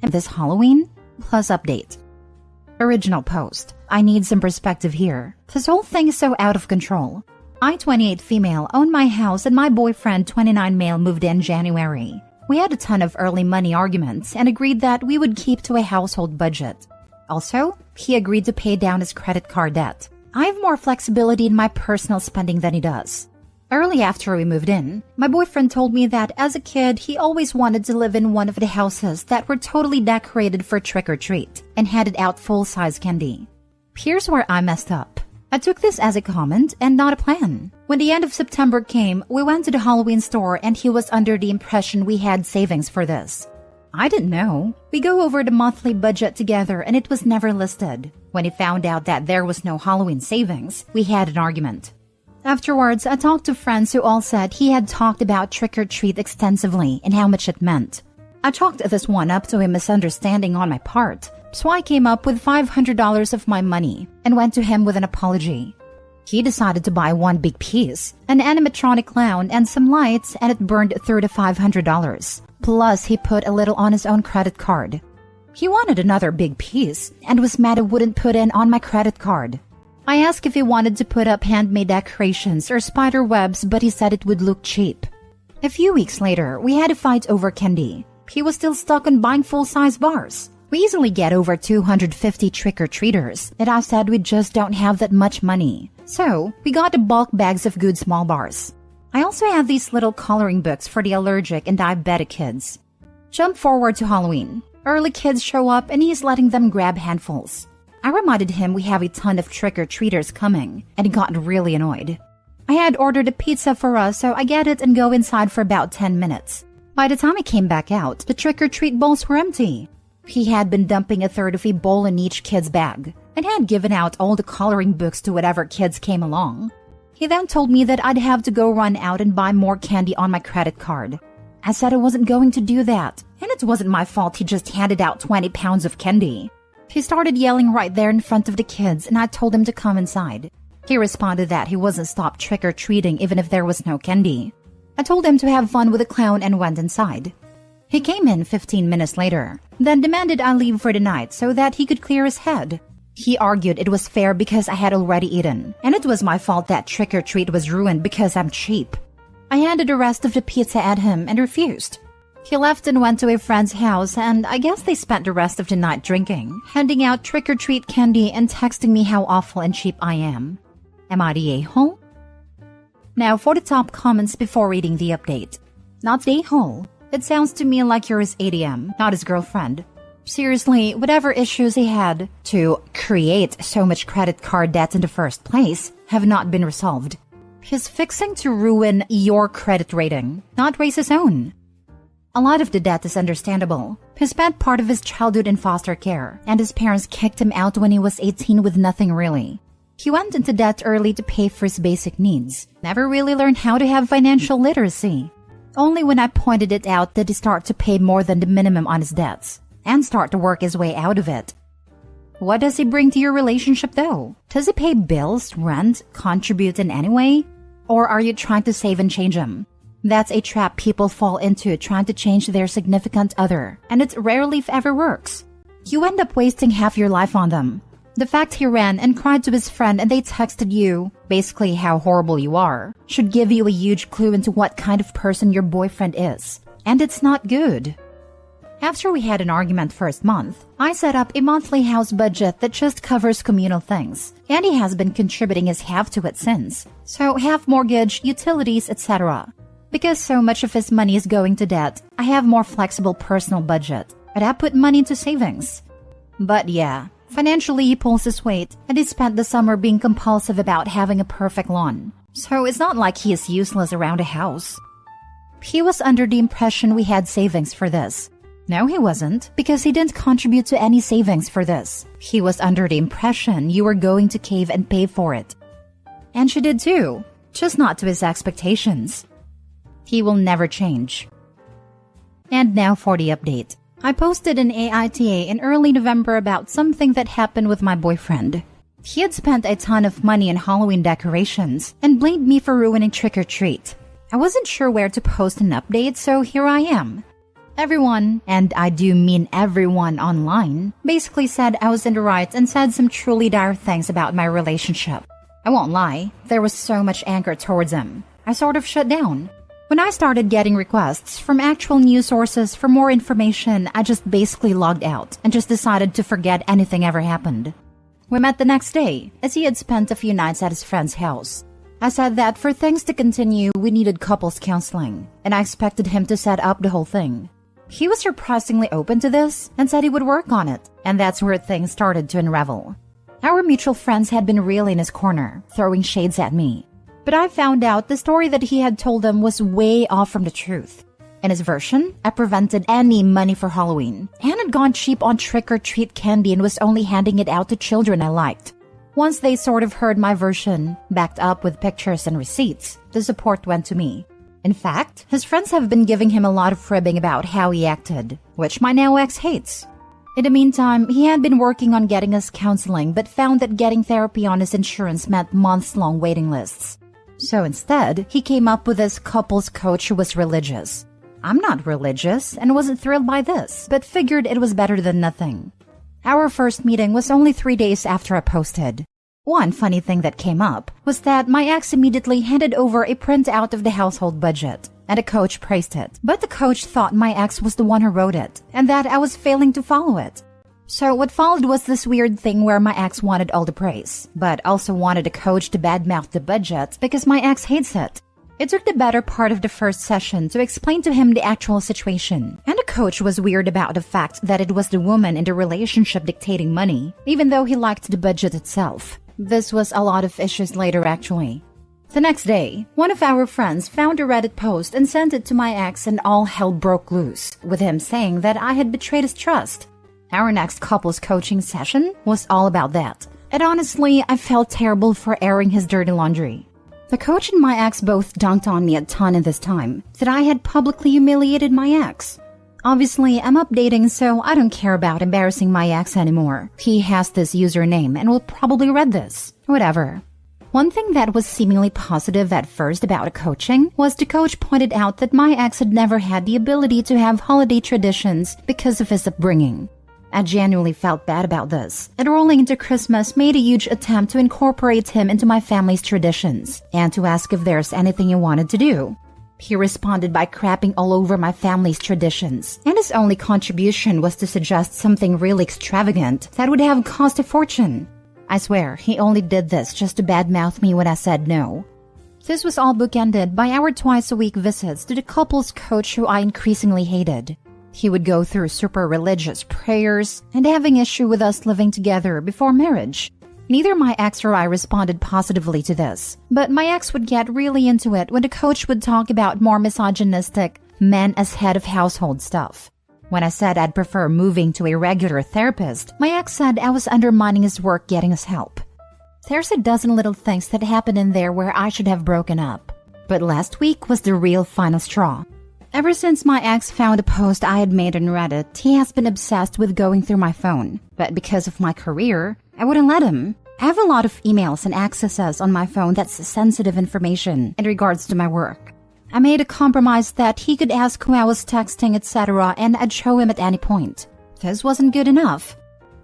And this Halloween, plus update. Original post. I need some perspective here. This whole thing is so out of control. I, 28 female, own my house and my boyfriend, 29 male, moved in January. We had a ton of early money arguments and agreed that we would keep to a household budget. Also, he agreed to pay down his credit card debt. I have more flexibility in my personal spending than he does. Early after we moved in, my boyfriend told me that as a kid, he always wanted to live in one of the houses that were totally decorated for trick-or-treat and handed out full-size candy. Here's where I messed up. I took this as a comment and not a plan. When the end of September came, we went to the Halloween store and he was under the impression we had savings for this. I didn't know. We go over the monthly budget together and it was never listed. When he found out that there was no Halloween savings, we had an argument. Afterwards, I talked to friends who all said he had talked about trick-or-treat extensively and how much it meant. I chalked this one up to a misunderstanding on my part, so I came up with $500 of my money and went to him with an apology. He decided to buy one big piece, an animatronic clown and some lights, and it burned through the $500. Plus, he put a little on his own credit card. He wanted another big piece and was mad I wouldn't put in on my credit card. I asked if he wanted to put up handmade decorations or spider webs, but he said it would look cheap. A few weeks later, we had a fight over candy. He was still stuck on buying full-size bars. We easily get over 250 trick-or-treaters, and I said we just don't have that much money. So, we got the bulk bags of good small bars. I also have these little coloring books for the allergic and diabetic kids. Jump forward to Halloween. Early kids show up and he's letting them grab handfuls. I reminded him we have a ton of trick-or-treaters coming, and he got really annoyed. I had ordered a pizza for us, so I get it and go inside for about 10 minutes. By the time I came back out, the trick-or-treat bowls were empty. He had been dumping a third of a bowl in each kid's bag, and had given out all the coloring books to whatever kids came along. He then told me that I'd have to go run out and buy more candy on my credit card. I said I wasn't going to do that, and it wasn't my fault he just handed out 20 pounds of candy. He started yelling right there in front of the kids, and I told him to come inside. He responded that he wasn't stopped trick-or-treating even if there was no candy. I told him to have fun with the clown and went inside. He came in 15 minutes later, then demanded I leave for the night so that he could clear his head. He argued it was fair because I had already eaten, and it was my fault that trick-or-treat was ruined because I'm cheap. I handed the rest of the pizza at him and refused. He left and went to a friend's house, and I guess they spent the rest of the night drinking, handing out trick-or-treat candy and texting me how awful and cheap I am. Am I the a-hole? Now for the top comments before reading the update. Not the a-hole. It sounds to me like you're his ATM, not his girlfriend. Seriously, whatever issues he had to create so much credit card debt in the first place have not been resolved. He's fixing to ruin your credit rating, not raise his own. A lot of the debt is understandable. He spent part of his childhood in foster care, and his parents kicked him out when he was 18 with nothing really. He went into debt early to pay for his basic needs, never really learned how to have financial literacy. Only when I pointed it out did he start to pay more than the minimum on his debts, and start to work his way out of it. What does he bring to your relationship though? Does he pay bills, rent, contribute in any way? Or are you trying to save and change him? That's a trap people fall into trying to change their significant other, and it rarely if ever works. You end up wasting half your life on them. The fact he ran and cried to his friend and they texted you, basically how horrible you are, should give you a huge clue into what kind of person your boyfriend is. And it's not good. After we had an argument first month, I set up a monthly house budget that just covers communal things, and he has been contributing his half to it since. So half mortgage, utilities, etc. Because so much of his money is going to debt, I have more flexible personal budget, and I put money into savings. But yeah, financially he pulls his weight, and he spent the summer being compulsive about having a perfect lawn. So it's not like he is useless around a house. He was under the impression we had savings for this. No, he wasn't, because he didn't contribute to any savings for this. He was under the impression you were going to cave and pay for it. And she did too, just not to his expectations. He will never change. And now for the update. I posted an AITA in early November about something that happened with my boyfriend. He had spent a ton of money on Halloween decorations and blamed me for ruining trick-or-treat. I wasn't sure where to post an update, so here I am. Everyone, and I do mean everyone online, basically said I was in the right and said some truly dire things about my relationship. I won't lie, there was so much anger towards him. I sort of shut down. When I started getting requests from actual news sources for more information, I just basically logged out and just decided to forget anything ever happened. We met the next day, as he had spent a few nights at his friend's house. I said that for things to continue, we needed couples counseling, and I expected him to set up the whole thing. He was surprisingly open to this and said he would work on it, and that's where things started to unravel. Our mutual friends had been really in his corner, throwing shades at me. But I found out the story that he had told them was way off from the truth. In his version, I prevented any money for Halloween and had gone cheap on trick-or-treat candy and was only handing it out to children I liked. Once they sort of heard my version, backed up with pictures and receipts, the support went to me. In fact, his friends have been giving him a lot of cribbing about how he acted, which my now ex hates. In the meantime, he had been working on getting us counseling but found that getting therapy on his insurance meant months-long waiting lists. So instead, he came up with this couples coach who was religious. I'm not religious and wasn't thrilled by this, but figured it was better than nothing. Our first meeting was only 3 days after I posted. One funny thing that came up was that my ex immediately handed over a printout of the household budget, and the coach praised it. But the coach thought my ex was the one who wrote it, and that I was failing to follow it. So what followed was this weird thing where my ex wanted all the praise, but also wanted the coach to badmouth the budget because my ex hates it. It took the better part of the first session to explain to him the actual situation, and the coach was weird about the fact that it was the woman in the relationship dictating money, even though he liked the budget itself. This was a lot of issues later, actually. The next day, one of our friends found a Reddit post and sent it to my ex, and all hell broke loose, with him saying that I had betrayed his trust. Our next couples coaching session was all about that, and honestly, I felt terrible for airing his dirty laundry. The coach and my ex both dunked on me a ton in this time, that I had publicly humiliated my ex. Obviously, I'm updating, so I don't care about embarrassing my ex anymore. He has this username and will probably read this. Whatever. One thing that was seemingly positive at first about coaching was the coach pointed out that my ex had never had the ability to have holiday traditions because of his upbringing. I genuinely felt bad about this, and rolling into Christmas made a huge attempt to incorporate him into my family's traditions and to ask if there's anything he wanted to do. He responded by crapping all over my family's traditions, and his only contribution was to suggest something really extravagant that would have cost a fortune. I swear, he only did this just to badmouth me when I said no. This was all bookended by our twice-a-week visits to the couples coach who I increasingly hated. He would go through super religious prayers and having issue with us living together before marriage. Neither my ex or I responded positively to this, but my ex would get really into it when the coach would talk about more misogynistic men as head of household stuff. When I said I'd prefer moving to a regular therapist, my ex said I was undermining his work getting us help. There's a dozen little things that happened in there where I should have broken up. But last week was the real final straw. Ever since my ex found a post I had made on Reddit, he has been obsessed with going through my phone. But because of my career, I wouldn't let him. I have a lot of emails and accesses on my phone that's sensitive information in regards to my work. I made a compromise that he could ask who I was texting, etc., and I'd show him at any point. This wasn't good enough.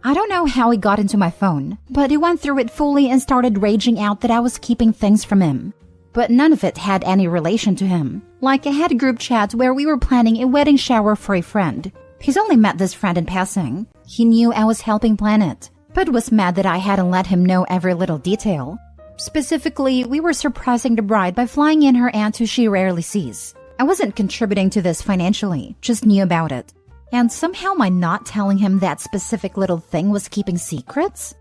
I don't know how he got into my phone, but he went through it fully and started raging out that I was keeping things from him. But none of it had any relation to him. Like, I had a group chat where we were planning a wedding shower for a friend. He's only met this friend in passing. He knew I was helping plan it, but was mad that I hadn't let him know every little detail. Specifically, we were surprising the bride by flying in her aunt who she rarely sees. I wasn't contributing to this financially, just knew about it. And somehow my not telling him that specific little thing was keeping secrets?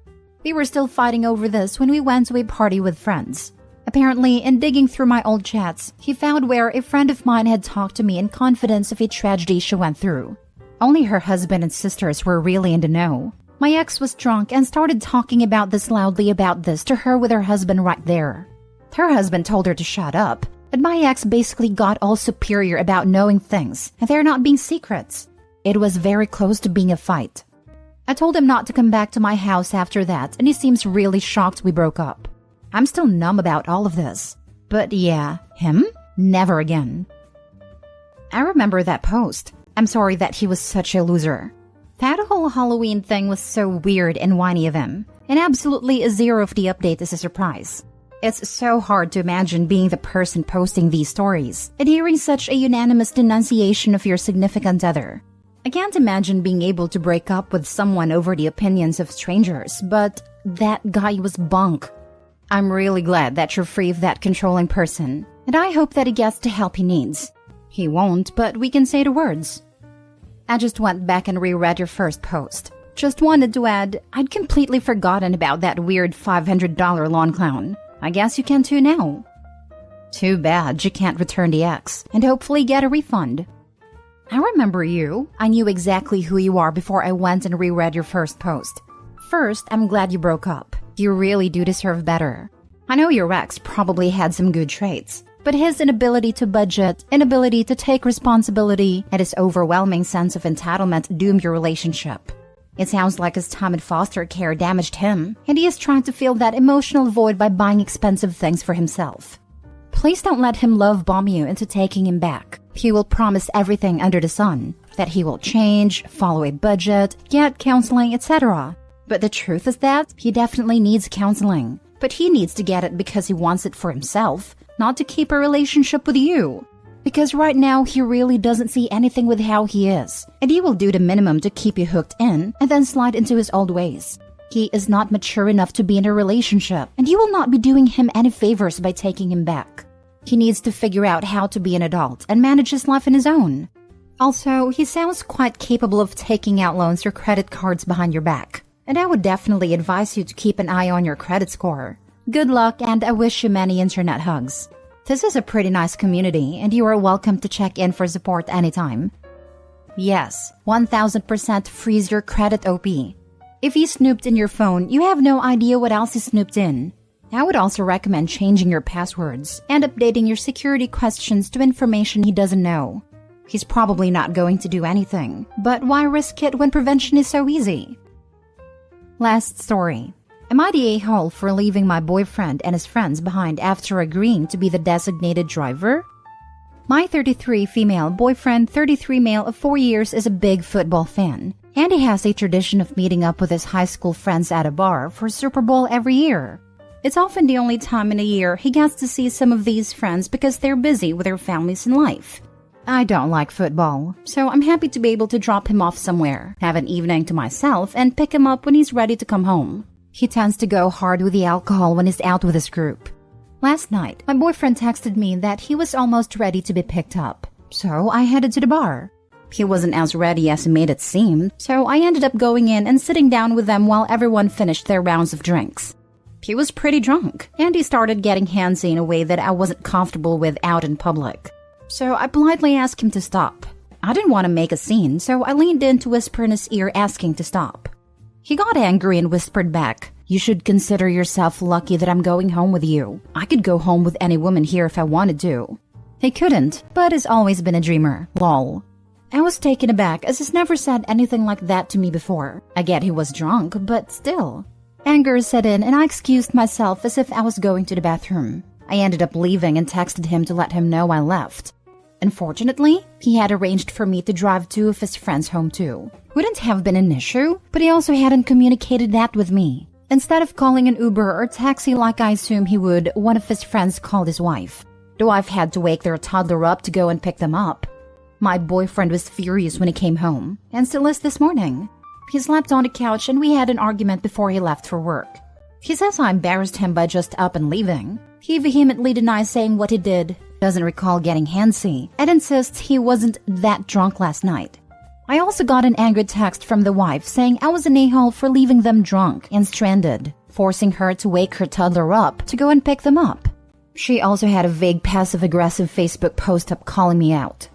We were still fighting over this when we went to a party with friends. Apparently, in digging through my old chats, he found where a friend of mine had talked to me in confidence of a tragedy she went through. Only her husband and sisters were really in the know. My ex was drunk and started talking about this loudly about this to her with her husband right there. Her husband told her to shut up, but my ex basically got all superior about knowing things and there not being secrets. It was very close to being a fight. I told him not to come back to my house after that, and he seems really shocked we broke up. I'm still numb about all of this. But yeah, him? Never again. I remember that post. I'm sorry that he was such a loser. That whole Halloween thing was so weird and whiny of him, and absolutely a zero of the update is a surprise. It's so hard to imagine being the person posting these stories and hearing such a unanimous denunciation of your significant other. I can't imagine being able to break up with someone over the opinions of strangers, but that guy was bunk. I'm really glad that you're free of that controlling person, and I hope that he gets the help he needs. He won't, but we can say the words. I just went back and reread your first post. Just wanted to add, I'd completely forgotten about that weird $500 lawn clown. I guess you can too now. Too bad you can't return the X and hopefully get a refund. I remember you. I knew exactly who you are before I went and reread your first post. First, I'm glad you broke up. You really do deserve better. I know your ex probably had some good traits, but his inability to budget, inability to take responsibility, and his overwhelming sense of entitlement doomed your relationship. It sounds like his time in foster care damaged him, and he is trying to fill that emotional void by buying expensive things for himself. Please don't let him love bomb you into taking him back. He will promise everything under the sun, that he will change, follow a budget, get counseling, etc. But the truth is that he definitely needs counseling, but he needs to get it because he wants it for himself, not to keep a relationship with you. Because right now, he really doesn't see anything with how he is, and he will do the minimum to keep you hooked in and then slide into his old ways. He is not mature enough to be in a relationship, and you will not be doing him any favors by taking him back. He needs to figure out how to be an adult and manage his life on his own. Also, he sounds quite capable of taking out loans or credit cards behind your back, and I would definitely advise you to keep an eye on your credit score. Good luck, and I wish you many internet hugs. This is a pretty nice community, and you are welcome to check in for support anytime. Yes, 1000% freeze your credit OP. If he snooped in your phone, you have no idea what else he snooped in. I would also recommend changing your passwords and updating your security questions to information he doesn't know. He's probably not going to do anything, but why risk it when prevention is so easy? Last story. Am I the a-hole for leaving my boyfriend and his friends behind after agreeing to be the designated driver? My 33 female boyfriend, 33 male of 4 years, is a big football fan, and he has a tradition of meeting up with his high school friends at a bar for Super Bowl every year. It's often the only time in a year he gets to see some of these friends because they're busy with their families and life. I don't like football, so I'm happy to be able to drop him off somewhere, have an evening to myself, and pick him up when he's ready to come home. He tends to go hard with the alcohol when he's out with his group. Last night, my boyfriend texted me that he was almost ready to be picked up, so I headed to the bar. He wasn't as ready as he made it seem, so I ended up going in and sitting down with them while everyone finished their rounds of drinks. He was pretty drunk, and he started getting handsy in a way that I wasn't comfortable with out in public. So I politely asked him to stop. I didn't want to make a scene, so I leaned in to whisper in his ear asking to stop. He got angry and whispered back, "You should consider yourself lucky that I'm going home with you. I could go home with any woman here if I wanted to." He couldn't, but has always been a dreamer. Lol. I was taken aback as he's never said anything like that to me before. I get he was drunk, but still. Anger set in and I excused myself as if I was going to the bathroom. I ended up leaving and texted him to let him know I left. Unfortunately, he had arranged for me to drive 2 of his friends home too. Wouldn't have been an issue, but he also hadn't communicated that with me. Instead of calling an Uber or taxi like I assume he would, one of his friends called his wife. The wife had to wake their toddler up to go and pick them up. My boyfriend was furious when he came home, and still is this morning. He slept on the couch and we had an argument before he left for work. He says I embarrassed him by just up and leaving. He vehemently denies saying what he did, doesn't recall getting handsy, and insists he wasn't that drunk last night. I also got an angry text from the wife saying I was an a-hole for leaving them drunk and stranded, forcing her to wake her toddler up to go and pick them up. She also had a vague passive-aggressive Facebook post up calling me out.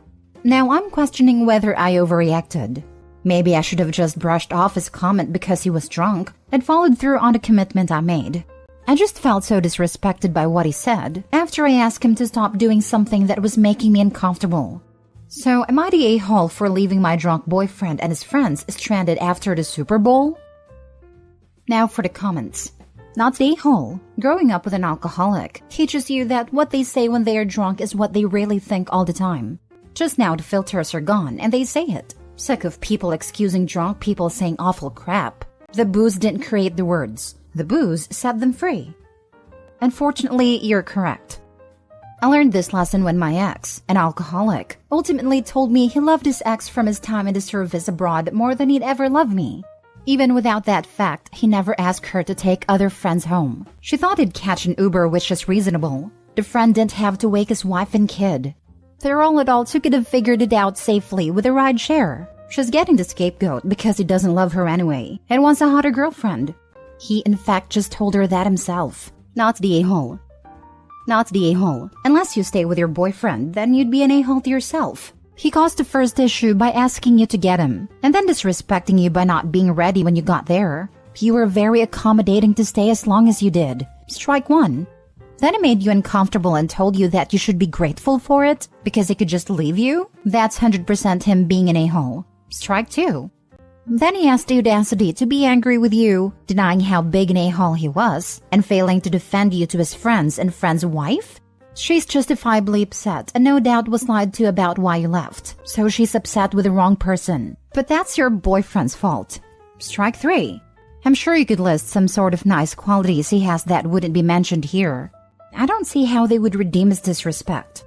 Now I'm questioning whether I overreacted. Maybe I should have just brushed off his comment because he was drunk and followed through on the commitment I made. I just felt so disrespected by what he said after I asked him to stop doing something that was making me uncomfortable. So am I the a-hole for leaving my drunk boyfriend and his friends stranded after the Super Bowl? Now for the comments. Not the a-hole. Growing up with an alcoholic teaches you that what they say when they are drunk is what they really think all the time. Just now the filters are gone and they say it. Sick of people excusing drunk people saying awful crap. The booze didn't create the words. The booze set them free. Unfortunately, you're correct. I learned this lesson when my ex, an alcoholic, ultimately told me he loved his ex from his time in the service abroad more than he'd ever loved me. Even without that fact, he never asked her to take other friends home. She thought he'd catch an Uber, which is reasonable. The friend didn't have to wake his wife and kid. Their all adults who could have figured it out safely with a ride share. She's getting the scapegoat because he doesn't love her anyway and wants a hotter girlfriend. He, in fact, just told her that himself. Not the a-hole. Not the a-hole. Unless you stay with your boyfriend, then you'd be an a-hole to yourself. He caused the first issue by asking you to get him, and then disrespecting you by not being ready when you got there. You were very accommodating to stay as long as you did. Strike one. Then he made you uncomfortable and told you that you should be grateful for it because he could just leave you. That's 100% him being an a-hole. Strike two. Then he has the audacity to be angry with you, denying how big an a-hole he was, and failing to defend you to his friends and friend's wife? She's justifiably upset and no doubt was lied to about why you left, so she's upset with the wrong person. But that's your boyfriend's fault. Strike three. I'm sure you could list some sort of nice qualities he has that wouldn't be mentioned here. I don't see how they would redeem his disrespect.